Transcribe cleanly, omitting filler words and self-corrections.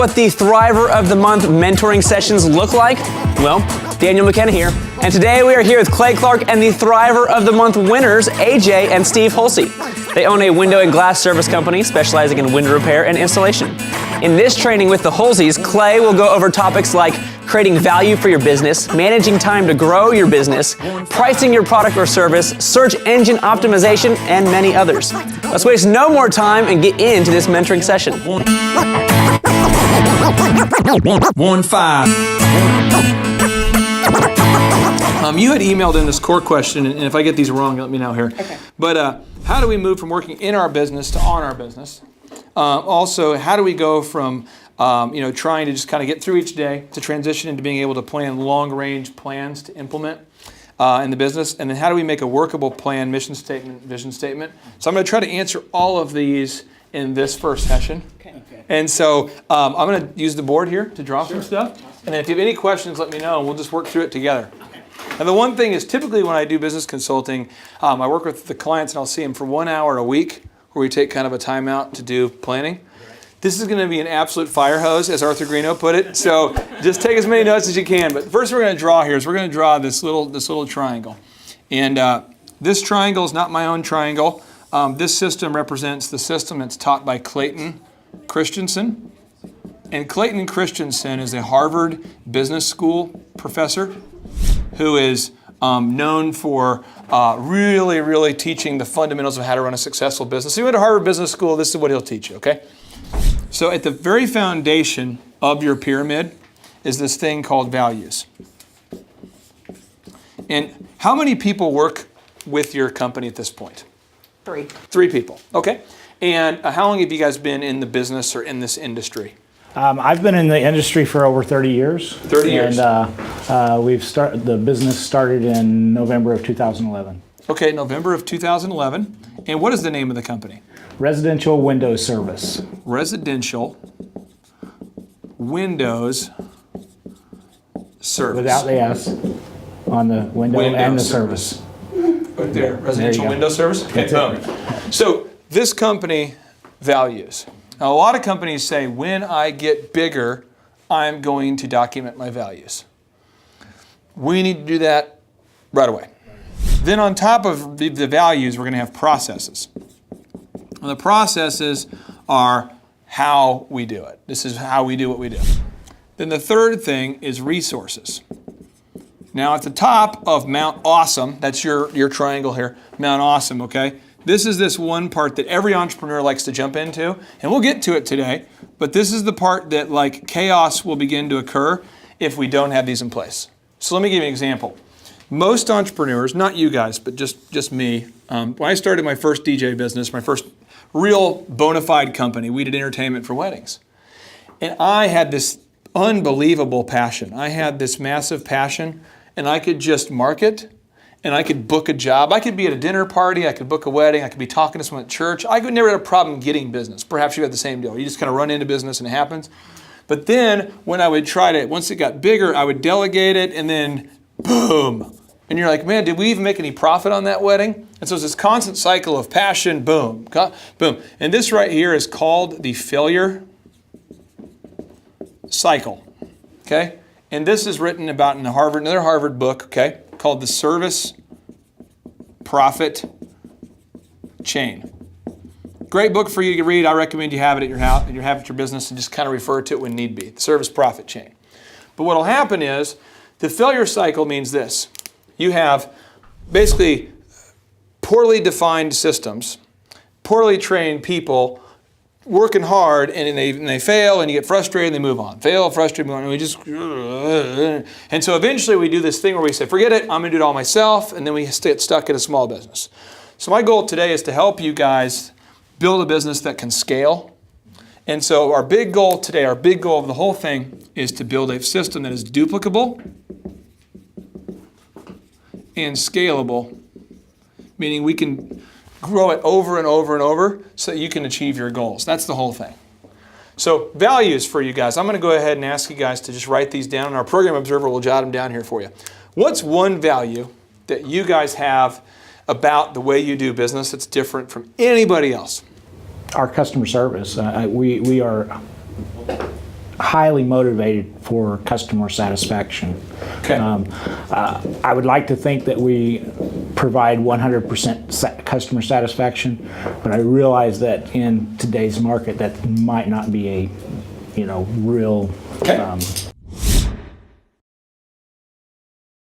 what the Thriver of the Month mentoring sessions look like? Well, Daniel McKenna here, and today we are here with Clay Clark and the Thriver of the Month winners, AJ and Steve Hulsey. They own a window and glass service company specializing in window repair and installation. In this training with the Hulseys, Clay will go over topics like creating value for your business, managing time to grow your business, pricing your product or service, search engine optimization, and many others. Let's waste no more time and get into this mentoring session. 1-5. You had emailed in this core question, and if I get these wrong, let me know here. Okay. But how do we move from working in our business to on our business? Also, how do we go from trying to just kind of get through each day to transition into being able to plan long-range plans to implement in the business? And then how do we make a workable plan, mission statement, vision statement? So I'm going to try to answer all of these in this first session. Okay. And so I'm going to use the board here to draw some stuff. And then if you have any questions, let me know, and we'll just work through it together. And the one thing is, typically when I do business consulting, I work with the clients and I'll see them for 1 hour a week where we take kind of a time out to do planning. This is going to be an absolute fire hose, as Arthur Greeno put it. So just take as many notes as you can. But first we're going to draw here is we're going to draw this little triangle. And this triangle is not my own triangle. This system represents the system that's taught by Clayton Christensen. And Clayton Christensen is a Harvard Business School professor who is known for really teaching the fundamentals of how to run a successful business. So you went to Harvard Business School, this is what he'll teach you, okay? So at the very foundation of your pyramid is this thing called values. And how many people work with your company at this point? 3. 3 people, okay. And how long have you guys been in the business or in this industry? I've been in the industry for over 30 years. 30 years. And the business started in November of 2011. Okay, November of 2011. And what is the name of the company? Residential Windows Service. Residential Windows Service. Without the S on the window and the service. Right there, Residential Windows Service. Okay, boom. So this company values. Now, a lot of companies say, when I get bigger, I'm going to document my values. We need to do that right away. Then on top of the values, we're going to have processes. And the processes are how we do it. This is how we do what we do. Then the third thing is resources. Now at the top of Mount Awesome, that's your triangle here, Mount Awesome, okay? This is this one part that every entrepreneur likes to jump into, and we'll get to it today, but this is the part that chaos will begin to occur if we don't have these in place. So let me give you an example. Most entrepreneurs, not you guys, but just me, when I started my first DJ business, my first real bona fide company, we did entertainment for weddings. And I had this unbelievable passion. I had this massive passion, and I could just market, and I could book a job. I could be at a dinner party, I could book a wedding, I could be talking to someone at church. I could never have a problem getting business. Perhaps you had the same deal. You just kind of run into business and it happens. But then when I would try to, once it got bigger, I would delegate it and then boom. And you're like, man, did we even make any profit on that wedding? And so it's this constant cycle of passion, boom, boom. And this right here is called the failure cycle, okay? And this is written about in another Harvard book, okay, called the Service Profit Chain. Great book for you to read. I recommend you have it at your house, you have it at your business, and just kind of refer to it when need be. The Service Profit Chain. But what will happen is the failure cycle means this. You have basically poorly defined systems, poorly trained people working hard, and they fail, and you get frustrated, and they move on. Fail, frustrated, move on, and we just... And so eventually we do this thing where we say, forget it, I'm going to do it all myself, and then we get stuck in a small business. So my goal today is to help you guys build a business that can scale. And so our big goal today, our big goal of the whole thing is to build a system that is duplicable and scalable, meaning we can grow it over and over and over so that you can achieve your goals. That's the whole thing. So values for you guys. I'm going to go ahead and ask you guys to just write these down. Our program observer will jot them down here for you. What's one value that you guys have about the way you do business that's different from anybody else? Our customer service. We are highly motivated for customer satisfaction. Okay. I would like to think that we provide 100% customer satisfaction, but I realize that in today's market that might not be a real